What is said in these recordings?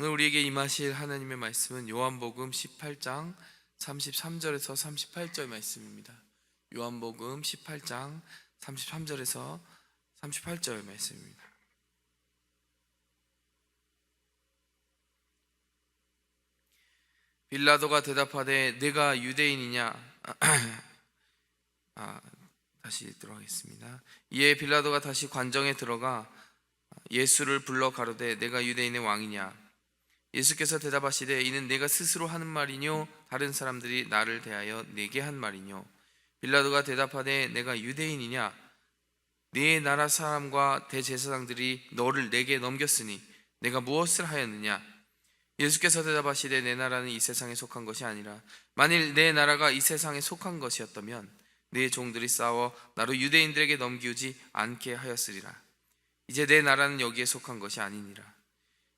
오늘 우리에게 임하실 하나님의 말씀은 요한복음 18장 33절에서 38절 말씀입니다. 요한복음 18장 33절에서 38절 말씀입니다. 빌라도가 대답하되 내가 유대인이냐? 다시 들어가겠습니다. 이에 빌라도가 다시 관정에 들어가 예수를 불러 가로되 내가 유대인의 왕이냐? 예수께서 대답하시되 이는 내가 스스로 하는 말이뇨 다른 사람들이 나를 대하여 내게 한 말이뇨? 빌라도가 대답하되 내가 유대인이냐? 네 나라 사람과 대제사장들이 너를 내게 넘겼으니 내가 무엇을 하였느냐? 예수께서 대답하시되 내 나라는 이 세상에 속한 것이 아니라 만일 내 나라가 이 세상에 속한 것이었다면 네 종들이 싸워 나로 유대인들에게 넘기우지 않게 하였으리라. 이제 내 나라는 여기에 속한 것이 아니니라.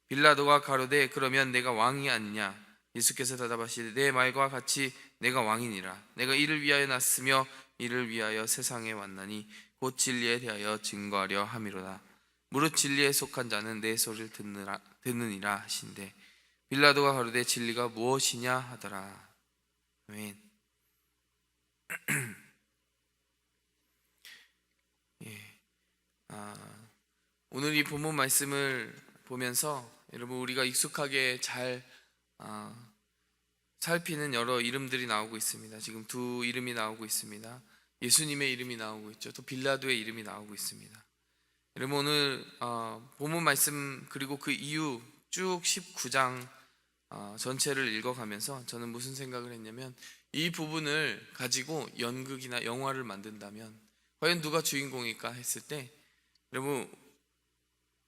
빌라도가 가로되 그러면 내가 왕이 아니냐? 예수께서 대답하시되 내 말과 같이 내가 왕이니라. 내가 이를 위하여 났으며 이를 위하여 세상에 왔나니 곧 진리에 대하여 증거하려 함이로다. 무릇 진리에 속한 자는 내 소리를 듣느니라 하신대 빌라도가 가로되 진리가 무엇이냐 하더라. 아멘. 오늘 이 본문 말씀을 보면서 여러분 우리가 익숙하게 잘 살피는 여러 이름들이 나오고 있습니다. 지금 두 이름이 나오고 있습니다. 예수님의 이름이 나오고 있죠. 또 빌라도의 이름이 나오고 있습니다. 여러분 오늘 본문 말씀 그리고 그 이후 쭉 19장 전체를 읽어가면서 저는 무슨 생각을 했냐면 이 부분을 가지고 연극이나 영화를 만든다면 과연 누가 주인공일까 했을 때 여러분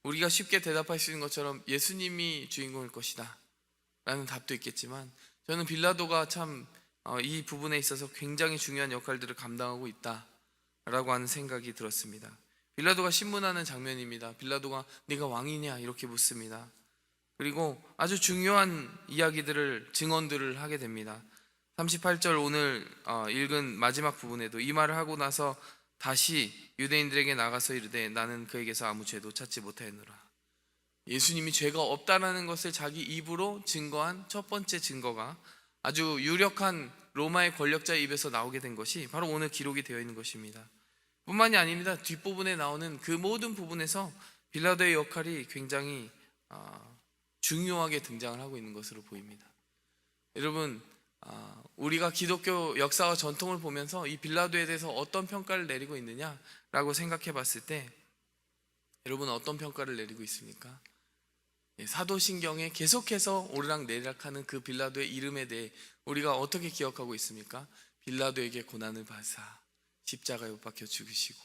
우리가 쉽게 대답할 수 있는 것처럼 예수님이 주인공일 것이다 라는 답도 있겠지만 저는 빌라도가 참 이 부분에 있어서 굉장히 중요한 역할들을 감당하고 있다라고 하는 생각이 들었습니다. 빌라도가 신문하는 장면입니다. 빌라도가 네가 왕이냐 이렇게 묻습니다. 그리고 아주 중요한 이야기들을 증언들을 하게 됩니다. 38절 오늘 읽은 마지막 부분에도 이 말을 하고 나서 다시 유대인들에게 나가서 이르되 나는 그에게서 아무 죄도 찾지 못하였노라. 예수님이 죄가 없다라는 것을 자기 입으로 증거한 첫 번째 증거가 아주 유력한 로마의 권력자의 입에서 나오게 된 것이 바로 오늘 기록이 되어 있는 것입니다. 뿐만이 아닙니다. 뒷부분에 나오는 그 모든 부분에서 빌라도의 역할이 굉장히 중요하게 등장을 하고 있는 것으로 보입니다. 여러분 우리가 기독교 역사와 전통을 보면서 이 빌라도에 대해서 어떤 평가를 내리고 있느냐라고 생각해 봤을 때 여러분 어떤 평가를 내리고 있습니까? 사도신경에 계속해서 오르락내리락하는 그 빌라도의 이름에 대해 우리가 어떻게 기억하고 있습니까? 빌라도에게 고난을 받으사 십자가에 못 박혀 죽으시고.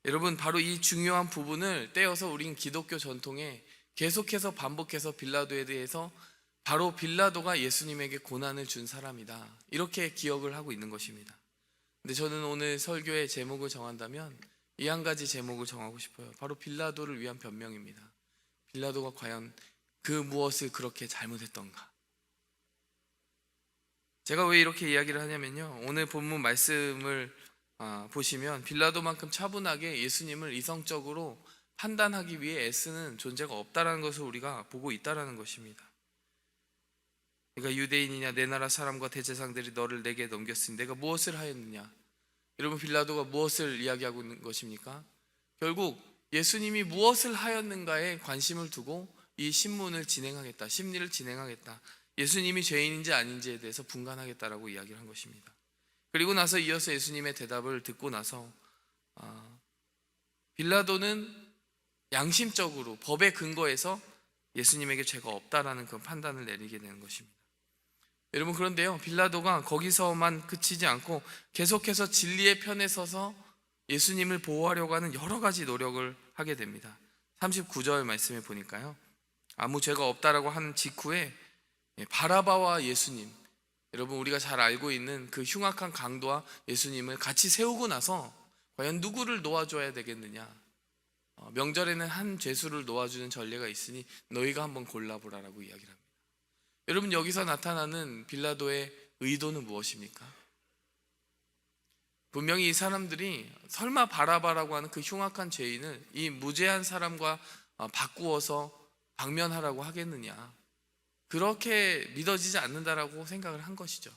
여러분 바로 이 중요한 부분을 떼어서 우리는 기독교 전통에 계속해서 반복해서 빌라도에 대해서 바로 빌라도가 예수님에게 고난을 준 사람이다 이렇게 기억을 하고 있는 것입니다. 근데 저는 오늘 설교의 제목을 정한다면 이 한 가지 제목을 정하고 싶어요. 바로 빌라도를 위한 변명입니다. 빌라도가 과연 그 무엇을 그렇게 잘못했던가? 제가 왜 이렇게 이야기를 하냐면요, 오늘 본문 말씀을 보시면 빌라도만큼 차분하게 예수님을 이성적으로 판단하기 위해 애쓰는 존재가 없다라는 것을 우리가 보고 있다라는 것입니다. 내가 유대인이냐? 내 나라 사람과 대제사장들이 너를 내게 넘겼으니 내가 무엇을 하였느냐? 여러분 빌라도가 무엇을 이야기하고 있는 것입니까? 결국 예수님이 무엇을 하였는가에 관심을 두고 이 심리를 진행하겠다. 예수님이 죄인인지 아닌지에 대해서 분간하겠다라고 이야기를 한 것입니다. 그리고 나서 이어서 예수님의 대답을 듣고 나서 빌라도는 양심적으로 법의 근거에서 예수님에게 죄가 없다라는 그 판단을 내리게 되는 것입니다. 여러분 그런데요, 빌라도가 거기서만 그치지 않고 계속해서 진리의 편에 서서 예수님을 보호하려고 하는 여러 가지 노력을 하게 됩니다. 39절 말씀에 보니까요, 아무 죄가 없다라고 하는 직후에 바라바와 예수님, 여러분 우리가 잘 알고 있는 그 흉악한 강도와 예수님을 같이 세우고 나서 과연 누구를 놓아줘야 되겠느냐? 명절에는 한 죄수를 놓아주는 전례가 있으니 너희가 한번 골라보라라고 이야기를 합니다. 여러분 여기서 나타나는 빌라도의 의도는 무엇입니까? 분명히 이 사람들이 설마 바라바라고 하는 그 흉악한 죄인을 이 무죄한 사람과 바꾸어서 방면하라고 하겠느냐, 그렇게 믿어지지 않는다라고 생각을 한 것이죠.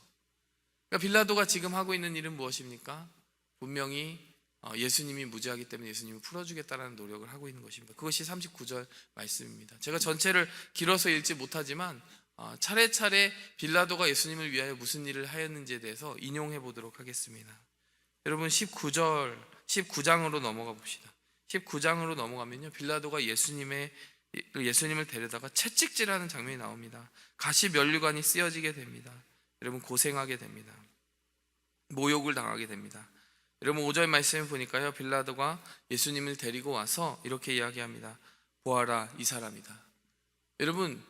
그러니까 빌라도가 지금 하고 있는 일은 무엇입니까? 분명히 예수님이 무죄하기 때문에 예수님을 풀어주겠다라는 노력을 하고 있는 것입니다. 그것이 39절 말씀입니다. 제가 전체를 길어서 읽지 못하지만 차례차례 빌라도가 예수님을 위하여 무슨 일을 하였는지에 대해서 인용해 보도록 하겠습니다. 여러분 19장으로 넘어가 봅시다. 19장으로 넘어가면요, 빌라도가 예수님을 데려다가 채찍질하는 장면이 나옵니다. 가시 면류관이 쓰여지게 됩니다. 여러분 고생하게 됩니다. 모욕을 당하게 됩니다. 여러분 5절 말씀을 보니까요, 빌라도가 예수님을 데리고 와서 이렇게 이야기합니다. 보아라, 이 사람이다. 여러분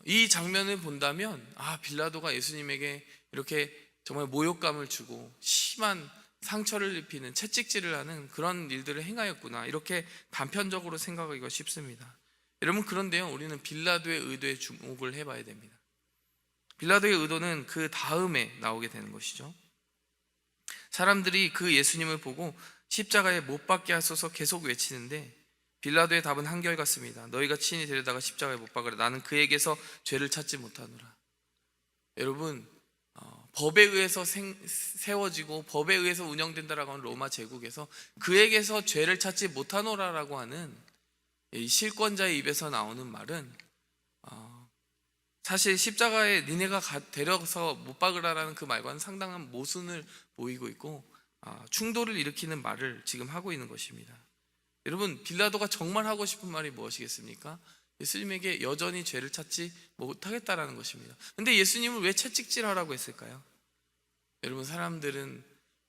이 장면을 본다면 빌라도가 예수님에게 이렇게 정말 모욕감을 주고 심한 상처를 입히는, 채찍질을 하는 그런 일들을 행하였구나, 이렇게 단편적으로 생각하기가 쉽습니다. 여러분 그런데요, 우리는 빌라도의 의도에 주목을 해봐야 됩니다. 빌라도의 의도는 그 다음에 나오게 되는 것이죠. 사람들이 그 예수님을 보고 십자가에 못 박게 하소서 계속 외치는데 빌라도의 답은 한결같습니다. 너희가 친히 데려다가 십자가에 못 박으라. 나는 그에게서 죄를 찾지 못하노라. 여러분 법에 의해서 세워지고 법에 의해서 운영된다라고 하는 로마 제국에서 그에게서 죄를 찾지 못하노라라고 하는 이 실권자의 입에서 나오는 말은 사실 십자가에 니네가 데려서 못 박으라라는 그 말과는 상당한 모순을 보이고 있고 충돌을 일으키는 말을 지금 하고 있는 것입니다. 여러분 빌라도가 정말 하고 싶은 말이 무엇이겠습니까? 예수님에게 여전히 죄를 찾지 못하겠다라는 것입니다. 근데 예수님을 왜 채찍질하라고 했을까요? 여러분 사람들은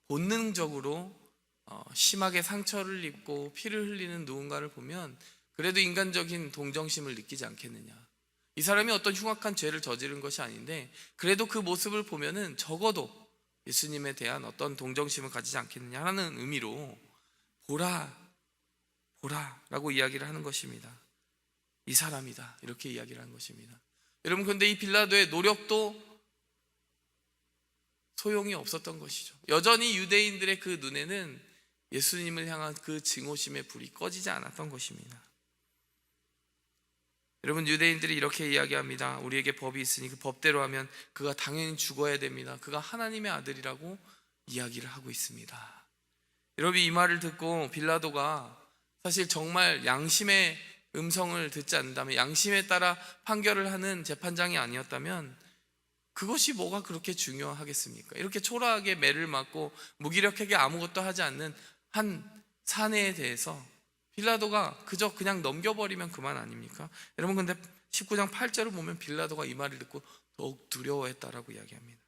본능적으로 심하게 상처를 입고 피를 흘리는 누군가를 보면 그래도 인간적인 동정심을 느끼지 않겠느냐. 이 사람이 어떤 흉악한 죄를 저지른 것이 아닌데 그래도 그 모습을 보면은 적어도 예수님에 대한 어떤 동정심을 가지지 않겠느냐 하는 의미로 보라 라고 이야기를 하는 것입니다. 이 사람이다, 이렇게 이야기를 하는 것입니다. 여러분 근데 이 빌라도의 노력도 소용이 없었던 것이죠. 여전히 유대인들의 그 눈에는 예수님을 향한 그 증오심의 불이 꺼지지 않았던 것입니다. 여러분 유대인들이 이렇게 이야기합니다. 우리에게 법이 있으니 그 법대로 하면 그가 당연히 죽어야 됩니다. 그가 하나님의 아들이라고 이야기를 하고 있습니다. 여러분 이 말을 듣고 빌라도가 사실 정말 양심의 음성을 듣지 않는다면, 양심에 따라 판결을 하는 재판장이 아니었다면 그것이 뭐가 그렇게 중요하겠습니까? 이렇게 초라하게 매를 맞고 무기력하게 아무것도 하지 않는 한 사내에 대해서 빌라도가 그냥 넘겨버리면 그만 아닙니까? 여러분 근데 19장 8절을 보면 빌라도가 이 말을 듣고 더욱 두려워했다라고 이야기합니다.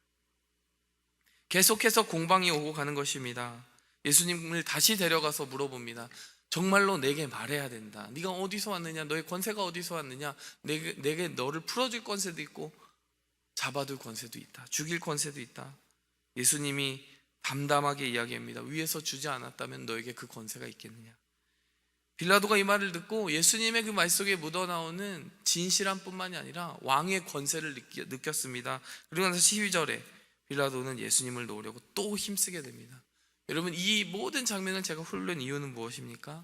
계속해서 공방이 오고 가는 것입니다. 예수님을 다시 데려가서 물어봅니다. 정말로 내게 말해야 된다. 네가 어디서 왔느냐? 너의 권세가 어디서 왔느냐? 내게 너를 풀어줄 권세도 있고 잡아둘 권세도 있다. 죽일 권세도 있다. 예수님이 담담하게 이야기합니다. 위에서 주지 않았다면 너에게 그 권세가 있겠느냐? 빌라도가 이 말을 듣고 예수님의 그 말 속에 묻어나오는 진실함 뿐만이 아니라 왕의 권세를 느꼈습니다. 그리고 나서 12절에 빌라도는 예수님을 놓으려고 또 힘쓰게 됩니다. 여러분 이 모든 장면을 제가 훑는 이유는 무엇입니까?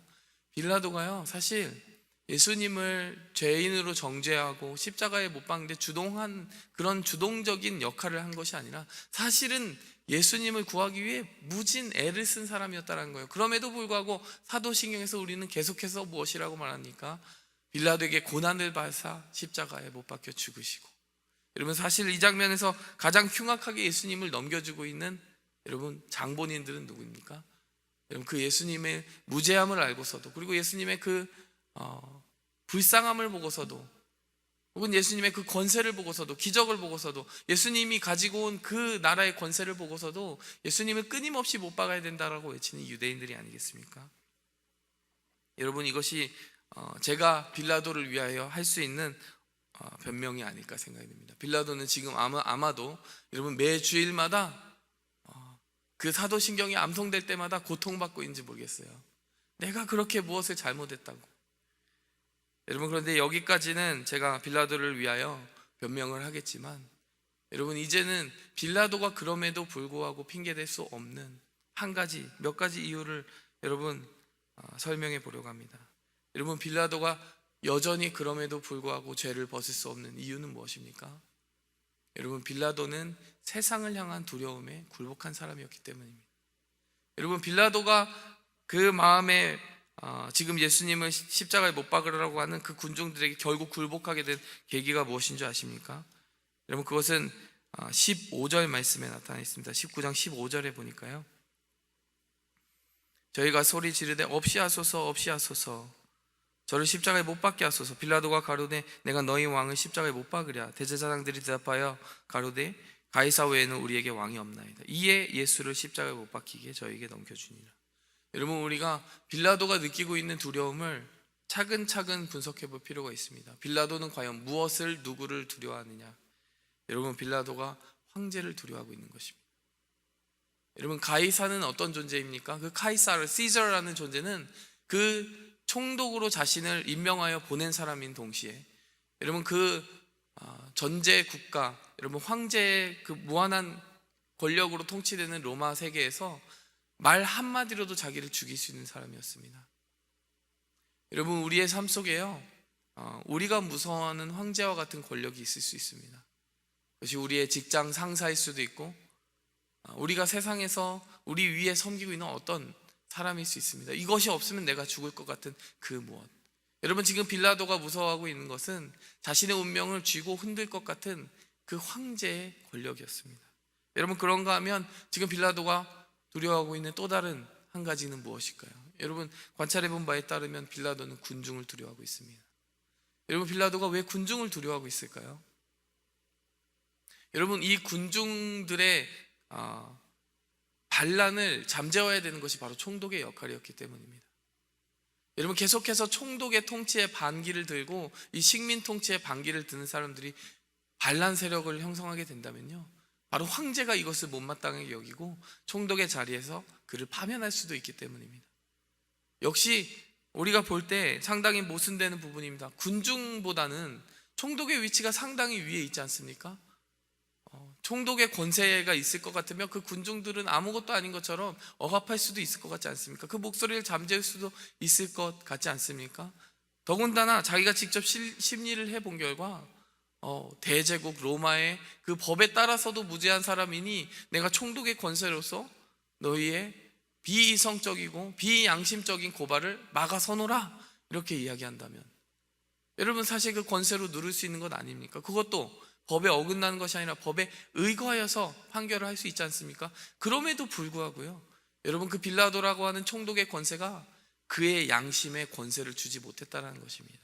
빌라도가요 사실 예수님을 죄인으로 정죄하고 십자가에 못 박는데 주동한 그런 주동적인 역할을 한 것이 아니라 사실은 예수님을 구하기 위해 무진 애를 쓴 사람이었다는 거예요. 그럼에도 불구하고 사도신경에서 우리는 계속해서 무엇이라고 말합니까? 빌라도에게 고난을 받아 십자가에 못 박혀 죽으시고, 여러분 사실 이 장면에서 가장 흉악하게 예수님을 넘겨주고 있는 여러분 장본인들은 누구입니까? 여러분 그 예수님의 무죄함을 알고서도, 그리고 예수님의 그 불쌍함을 보고서도, 혹은 예수님의 그 권세를 보고서도, 기적을 보고서도, 예수님이 가지고 온 그 나라의 권세를 보고서도 예수님을 끊임없이 못 박아야 된다라고 외치는 유대인들이 아니겠습니까? 여러분 이것이 제가 빌라도를 위하여 할 수 있는 변명이 아닐까 생각이 듭니다. 빌라도는 지금 아마도 여러분 매 주일마다 그 사도신경이 암송될 때마다 고통받고 있는지 모르겠어요. 내가 그렇게 무엇을 잘못했다고. 여러분 그런데 여기까지는 제가 빌라도를 위하여 변명을 하겠지만, 여러분 이제는 빌라도가 그럼에도 불구하고 핑계댈 수 없는 몇 가지 이유를 여러분 설명해 보려고 합니다. 여러분 빌라도가 여전히 그럼에도 불구하고 죄를 벗을 수 없는 이유는 무엇입니까? 여러분, 빌라도는 세상을 향한 두려움에 굴복한 사람이었기 때문입니다. 여러분, 빌라도가 그 마음에 지금 예수님을 십자가에 못 박으라고 하는 그 군중들에게 결국 굴복하게 된 계기가 무엇인 줄 아십니까? 여러분, 그것은 15절 말씀에 나타나 있습니다. 19장 15절에 보니까요, 저희가 소리 지르되 없이 하소서 없이 하소서, 저를 십자가에 못 박게 하소서. 빌라도가 가로되 내가 너희 왕을 십자가에 못 박으랴. 대제사장들이 대답하여 가로되 가이사 외에는 우리에게 왕이 없나이다. 이에 예수를 십자가에 못 박히게 저에게 넘겨주니라. 여러분, 우리가 빌라도가 느끼고 있는 두려움을 차근차근 분석해 볼 필요가 있습니다. 빌라도는 과연 무엇을, 누구를 두려워하느냐? 여러분, 빌라도가 황제를 두려워하고 있는 것입니다. 여러분, 가이사는 어떤 존재입니까? 그 카이사르, 시저라는 존재는 그 총독으로 자신을 임명하여 보낸 사람인 동시에, 여러분, 그 전제 국가, 여러분, 황제의 그 무한한 권력으로 통치되는 로마 세계에서 말 한마디로도 자기를 죽일 수 있는 사람이었습니다. 여러분, 우리의 삶 속에요, 우리가 무서워하는 황제와 같은 권력이 있을 수 있습니다. 그것이 우리의 직장 상사일 수도 있고, 우리가 세상에서 우리 위에 섬기고 있는 어떤 사람일 수 있습니다. 이것이 없으면 내가 죽을 것 같은 그 무엇. 여러분, 지금 빌라도가 무서워하고 있는 것은 자신의 운명을 쥐고 흔들 것 같은 그 황제의 권력이었습니다. 여러분, 그런가 하면 지금 빌라도가 두려워하고 있는 또 다른 한 가지는 무엇일까요? 여러분, 관찰해본 바에 따르면 빌라도는 군중을 두려워하고 있습니다. 여러분, 빌라도가 왜 군중을 두려워하고 있을까요? 여러분, 이 군중들의 반란을 잠재워야 되는 것이 바로 총독의 역할이었기 때문입니다. 여러분, 계속해서 총독의 통치에 반기를 들고 이 식민 통치에 반기를 드는 사람들이 반란 세력을 형성하게 된다면요, 바로 황제가 이것을 못마땅하게 여기고 총독의 자리에서 그를 파면할 수도 있기 때문입니다. 역시 우리가 볼 때 상당히 모순되는 부분입니다. 군중보다는 총독의 위치가 상당히 위에 있지 않습니까? 총독의 권세가 있을 것 같으면 그 군중들은 아무것도 아닌 것처럼 억압할 수도 있을 것 같지 않습니까? 그 목소리를 잠재울 수도 있을 것 같지 않습니까? 더군다나 자기가 직접 심리를 해본 결과 대제국 로마의 그 법에 따라서도 무죄한 사람이니 내가 총독의 권세로서 너희의 비이성적이고 비양심적인 고발을 막아서노라, 이렇게 이야기한다면, 여러분, 사실 그 권세로 누릴 수 있는 것 아닙니까? 그것도 법에 어긋나는 것이 아니라 법에 의거하여서 판결을 할 수 있지 않습니까? 그럼에도 불구하고요, 여러분, 그 빌라도라고 하는 총독의 권세가 그의 양심에 권세를 주지 못했다는 것입니다.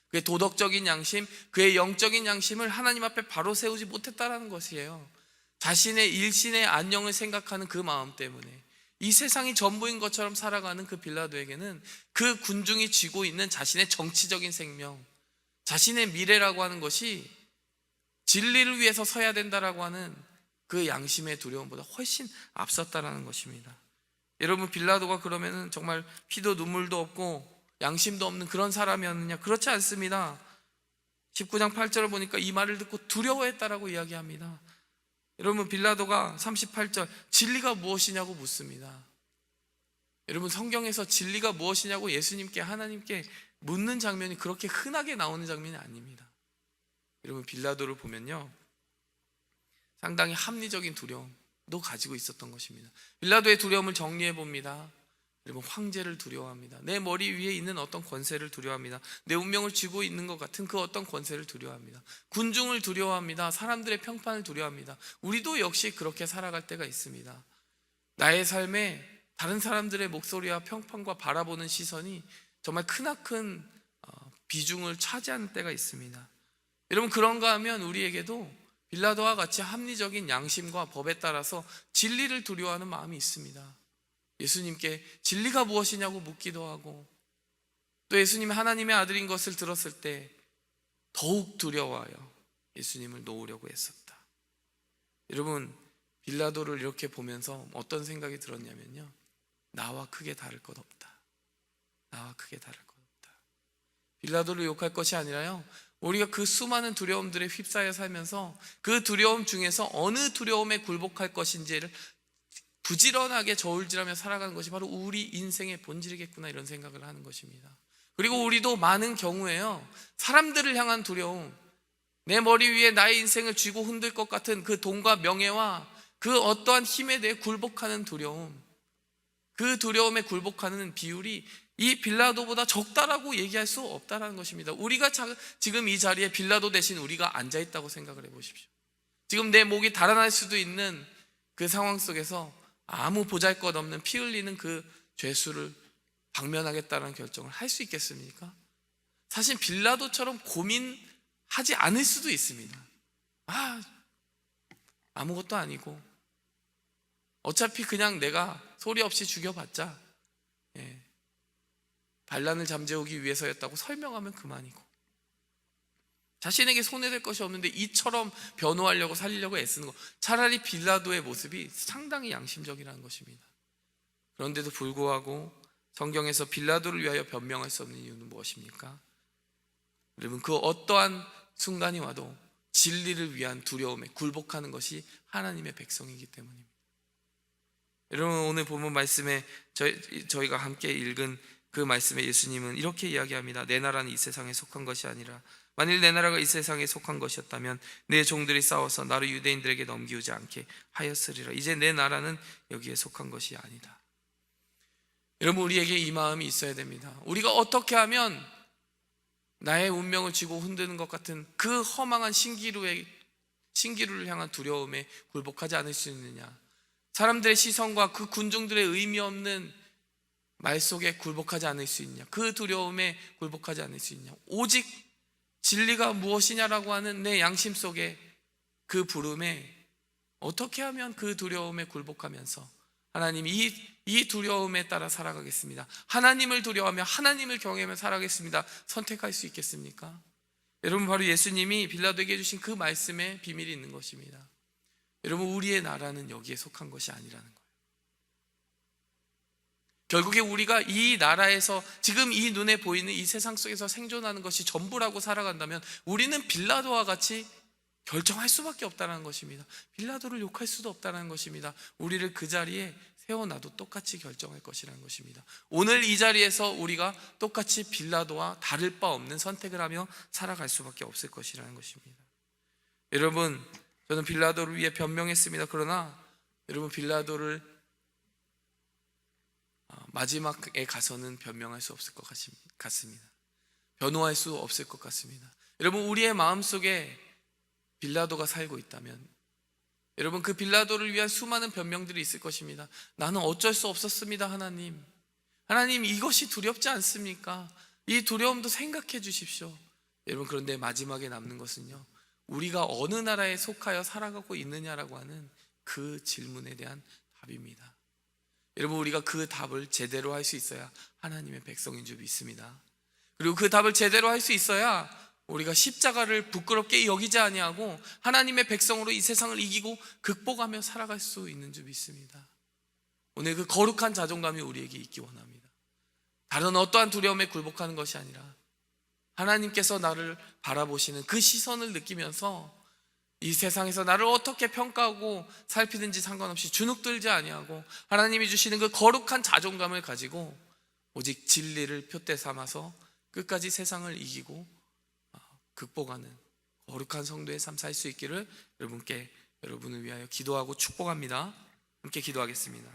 그의 도덕적인 양심, 그의 영적인 양심을 하나님 앞에 바로 세우지 못했다는 것이에요. 자신의 일신의 안녕을 생각하는 그 마음 때문에 이 세상이 전부인 것처럼 살아가는 그 빌라도에게는 그 군중이 쥐고 있는 자신의 정치적인 생명, 자신의 미래라고 하는 것이 진리를 위해서 서야 된다라고 하는 그 양심의 두려움보다 훨씬 앞섰다라는 것입니다. 여러분, 빌라도가 그러면은 정말 피도 눈물도 없고 양심도 없는 그런 사람이었느냐? 그렇지 않습니다. 19장 8절을 보니까 이 말을 듣고 두려워했다라고 이야기합니다. 여러분, 빌라도가 38절 진리가 무엇이냐고 묻습니다. 여러분, 성경에서 진리가 무엇이냐고 예수님께, 하나님께 묻는 장면이 그렇게 흔하게 나오는 장면이 아닙니다. 여러분, 빌라도를 보면요, 상당히 합리적인 두려움도 가지고 있었던 것입니다. 빌라도의 두려움을 정리해 봅니다. 여러분, 황제를 두려워합니다. 내 머리 위에 있는 어떤 권세를 두려워합니다. 내 운명을 쥐고 있는 것 같은 그 어떤 권세를 두려워합니다. 군중을 두려워합니다. 사람들의 평판을 두려워합니다. 우리도 역시 그렇게 살아갈 때가 있습니다. 나의 삶에 다른 사람들의 목소리와 평판과 바라보는 시선이 정말 크나큰 비중을 차지하는 때가 있습니다. 여러분, 그런가 하면 우리에게도 빌라도와 같이 합리적인 양심과 법에 따라서 진리를 두려워하는 마음이 있습니다. 예수님께 진리가 무엇이냐고 묻기도 하고, 또 예수님이 하나님의 아들인 것을 들었을 때 더욱 두려워하여 예수님을 놓으려고 했었다. 여러분, 빌라도를 이렇게 보면서 어떤 생각이 들었냐면요, 나와 크게 다를 것 없다. 나와 크게 다를 것 없다. 빌라도를 욕할 것이 아니라요, 우리가 그 수많은 두려움들에 휩싸여 살면서 그 두려움 중에서 어느 두려움에 굴복할 것인지를 부지런하게 저울질하며 살아가는 것이 바로 우리 인생의 본질이겠구나, 이런 생각을 하는 것입니다. 그리고 우리도 많은 경우에요, 사람들을 향한 두려움, 내 머리 위에 나의 인생을 쥐고 흔들 것 같은 그 돈과 명예와 그 어떠한 힘에 대해 굴복하는 두려움, 그 두려움에 굴복하는 비율이 이 빌라도보다 적다라고 얘기할 수 없다라는 것입니다. 우리가 지금 이 자리에 빌라도 대신 우리가 앉아있다고 생각을 해보십시오. 지금 내 목이 달아날 수도 있는 그 상황 속에서 아무 보잘것없는 피 흘리는 그 죄수를 방면하겠다는 결정을 할 수 있겠습니까? 사실 빌라도처럼 고민하지 않을 수도 있습니다. 아무것도 아니고 어차피 그냥 내가 소리 없이 죽여봤자 반란을 잠재우기 위해서였다고 설명하면 그만이고, 자신에게 손해될 것이 없는데 이처럼 변호하려고 살리려고 애쓰는 것, 차라리 빌라도의 모습이 상당히 양심적이라는 것입니다. 그런데도 불구하고 성경에서 빌라도를 위하여 변명할 수 없는 이유는 무엇입니까? 여러분, 그 어떠한 순간이 와도 진리를 위한 두려움에 굴복하는 것이 하나님의 백성이기 때문입니다. 여러분, 오늘 본문 말씀에 저희가 함께 읽은 그 말씀에 예수님은 이렇게 이야기합니다. 내 나라는 이 세상에 속한 것이 아니라 만일 내 나라가 이 세상에 속한 것이었다면 내 종들이 싸워서 나를 유대인들에게 넘기우지 않게 하였으리라. 이제 내 나라는 여기에 속한 것이 아니다. 여러분, 우리에게 이 마음이 있어야 됩니다. 우리가 어떻게 하면 나의 운명을 쥐고 흔드는 것 같은 그 허망한 신기루를 향한 두려움에 굴복하지 않을 수 있느냐, 사람들의 시선과 그 군중들의 의미 없는 말 속에 굴복하지 않을 수 있냐, 그 두려움에 굴복하지 않을 수 있냐, 오직 진리가 무엇이냐라고 하는 내 양심 속에 그 부름에 어떻게 하면 그 두려움에 굴복하면서 하나님이 이 두려움에 따라 살아가겠습니다, 하나님을 두려워하며 하나님을 경외하며 살아가겠습니다, 선택할 수 있겠습니까? 여러분, 바로 예수님이 빌라도에게 주신 그 말씀에 비밀이 있는 것입니다. 여러분, 우리의 나라는 여기에 속한 것이 아니라는 거예요. 결국에 우리가 이 나라에서 지금 이 눈에 보이는 이 세상 속에서 생존하는 것이 전부라고 살아간다면 우리는 빌라도와 같이 결정할 수밖에 없다는 것입니다. 빌라도를 욕할 수도 없다는 것입니다. 우리를 그 자리에 세워놔도 똑같이 결정할 것이라는 것입니다. 오늘 이 자리에서 우리가 똑같이 빌라도와 다를 바 없는 선택을 하며 살아갈 수밖에 없을 것이라는 것입니다. 여러분, 저는 빌라도를 위해 변명했습니다. 그러나 여러분, 빌라도를 마지막에 가서는 변명할 수 없을 것 같습니다. 변호할 수 없을 것 같습니다. 여러분, 우리의 마음속에 빌라도가 살고 있다면 여러분, 그 빌라도를 위한 수많은 변명들이 있을 것입니다. 나는 어쩔 수 없었습니다. 하나님 이것이 두렵지 않습니까? 이 두려움도 생각해 주십시오. 여러분, 그런데 마지막에 남는 것은요, 우리가 어느 나라에 속하여 살아가고 있느냐라고 하는 그 질문에 대한 답입니다. 여러분, 우리가 그 답을 제대로 할 수 있어야 하나님의 백성인 줄 믿습니다. 그리고 그 답을 제대로 할 수 있어야 우리가 십자가를 부끄럽게 여기지 아니하고 하나님의 백성으로 이 세상을 이기고 극복하며 살아갈 수 있는 줄 믿습니다. 오늘 그 거룩한 자존감이 우리에게 있기 원합니다. 다른 어떠한 두려움에 굴복하는 것이 아니라 하나님께서 나를 바라보시는 그 시선을 느끼면서 이 세상에서 나를 어떻게 평가하고 살피든지 상관없이 주눅들지 아니하고 하나님이 주시는 그 거룩한 자존감을 가지고 오직 진리를 표대 삼아서 끝까지 세상을 이기고 극복하는 거룩한 성도의 삶 살 수 있기를 여러분을 위하여 기도하고 축복합니다. 함께 기도하겠습니다.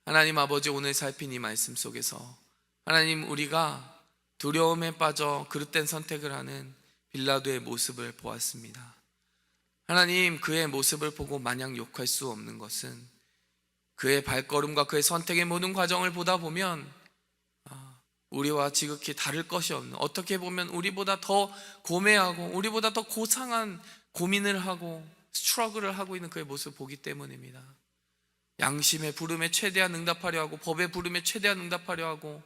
하나님 아버지, 오늘 살핀 이 말씀 속에서 하나님, 우리가 두려움에 빠져 그릇된 선택을 하는 빌라도의 모습을 보았습니다. 하나님, 그의 모습을 보고 마냥 욕할 수 없는 것은 그의 발걸음과 그의 선택의 모든 과정을 보다 보면 우리와 지극히 다를 것이 없는, 어떻게 보면 우리보다 더 고매하고 우리보다 더 고상한 고민을 하고 스트러글을 하고 있는 그의 모습을 보기 때문입니다. 양심의 부름에 최대한 응답하려 하고 법의 부름에 최대한 응답하려 하고,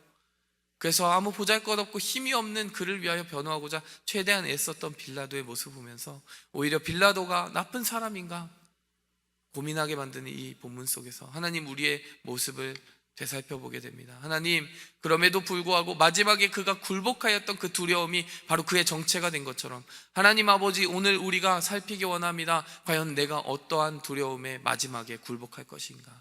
그래서 아무 보잘것없고 힘이 없는 그를 위하여 변호하고자 최대한 애썼던 빌라도의 모습을 보면서 오히려 빌라도가 나쁜 사람인가 고민하게 만드는 이 본문 속에서 하나님, 우리의 모습을 되살펴보게 됩니다. 하나님, 그럼에도 불구하고 마지막에 그가 굴복하였던 그 두려움이 바로 그의 정체가 된 것처럼 하나님 아버지, 오늘 우리가 살피기 원합니다. 과연 내가 어떠한 두려움에 마지막에 굴복할 것인가?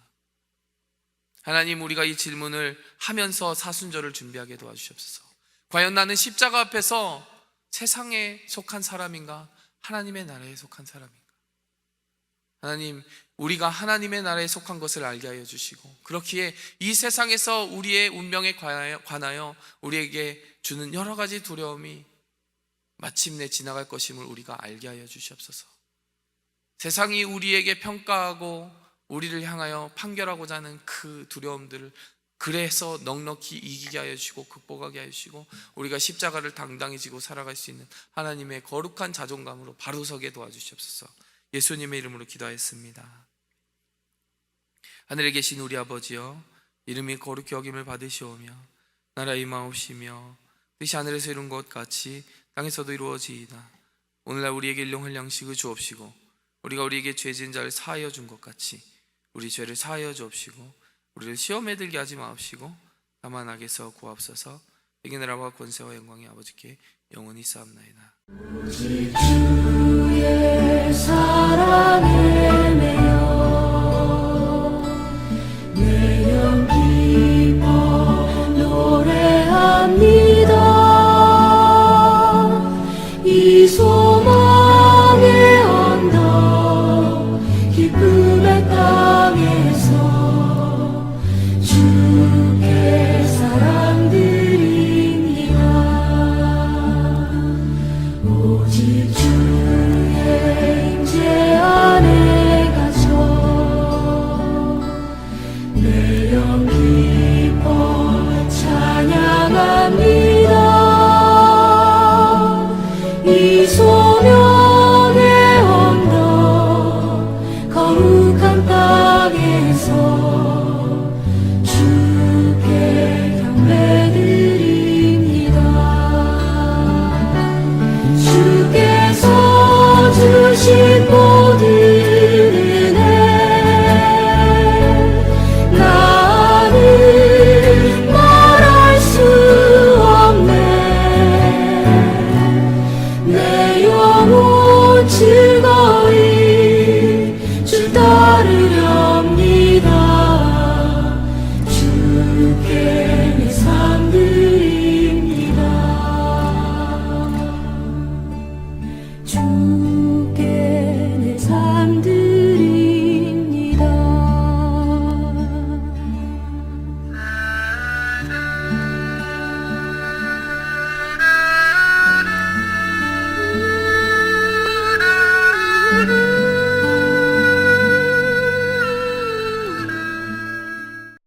하나님, 우리가 이 질문을 하면서 사순절을 준비하게 도와주시옵소서. 과연 나는 십자가 앞에서 세상에 속한 사람인가, 하나님의 나라에 속한 사람인가? 하나님, 우리가 하나님의 나라에 속한 것을 알게 하여 주시고, 그렇기에 이 세상에서 우리의 운명에 관하여 우리에게 주는 여러 가지 두려움이 마침내 지나갈 것임을 우리가 알게 하여 주시옵소서. 세상이 우리에게 평가하고 우리를 향하여 판결하고자 하는 그 두려움들을 그래서 넉넉히 이기게 하여 주시고 극복하게 하여 주시고, 우리가 십자가를 당당히 지고 살아갈 수 있는 하나님의 거룩한 자존감으로 바로 서게 도와주시옵소서. 예수님의 이름으로 기도하였습니다. 하늘에 계신 우리 아버지여, 이름이 거룩히 여김을 받으시오며 나라 임하옵시며 뜻이 하늘에서 이룬 것 같이 땅에서도 이루어지이다. 오늘날 우리에게 일용할 양식을 주옵시고, 우리가 우리에게 죄 지은 자를 사하여 준 것 같이 우리 죄를 사하여 주옵시고, 우리를 시험에 들게 하지 마옵시고 다만 악에서 구하옵소서. 이게 나라와 권세와 영광이 아버지께 영원히 쌓옵나이다. 오직 주의 사랑에 매여 내 영 기뻐 노래합니다. 이 소망